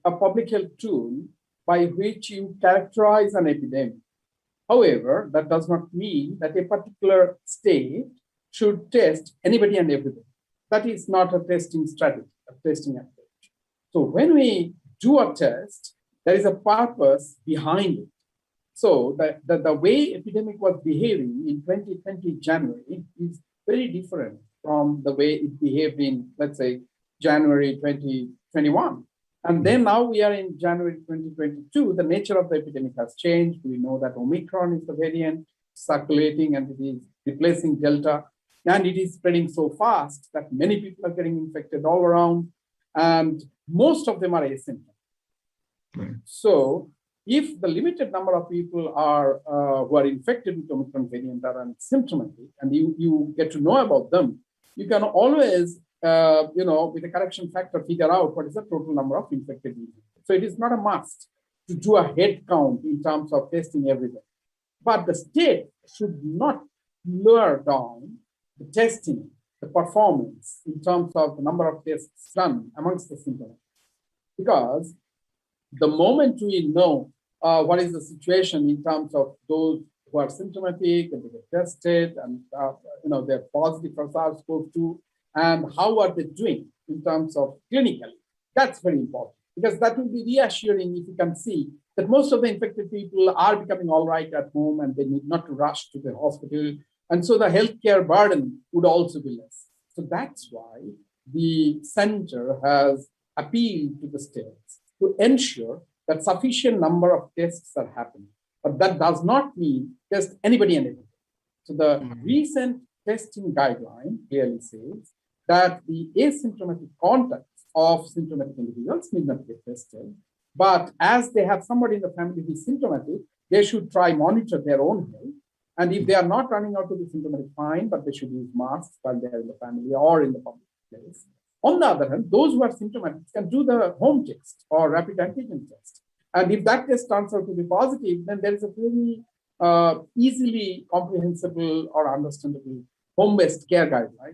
a public health tool by which you characterize an epidemic. However, that does not mean that a particular state should test anybody and everybody. That is not a testing strategy, a testing approach. So when we do a test, there is a purpose behind it. So the way epidemic was behaving in 2020 January is very different from the way it behaved in, let's say, January 2021. And then now we are in January 2022, the nature of the epidemic has changed. We know that Omicron is the variant circulating and it is replacing Delta. And it is spreading so fast that many people are getting infected all around. And most of them are asymptomatic. Right. So if the limited number of people are who are infected with Omicron variant are asymptomatic and you get to know about them, you can always with a correction factor, figure out what is the total number of infected people. So it is not a must to do a head count in terms of testing everything. But the state should not lower down the testing, the performance in terms of the number of tests done amongst the symptoms. Because the moment we know what is the situation in terms of those who are symptomatic and they get tested and they're positive for SARS-CoV-2, and how are they doing in terms of clinically? That's very important because that will be reassuring if you can see that most of the infected people are becoming all right at home and they need not to rush to the hospital. And so the healthcare burden would also be less. So that's why the center has appealed to the states to ensure that sufficient number of tests are happening. But that does not mean test anybody and everybody. So the recent testing guideline clearly says that the asymptomatic contacts of symptomatic individuals need not get tested. But as they have somebody in the family who is symptomatic, they should try monitor their own health. And if they are not running out to be symptomatic, fine, but they should use masks while they are in the family or in the public place. On the other hand, those who are symptomatic can do the home test or rapid antigen test. And if that test turns out to be positive, then there is a very easily comprehensible or understandable home-based care guideline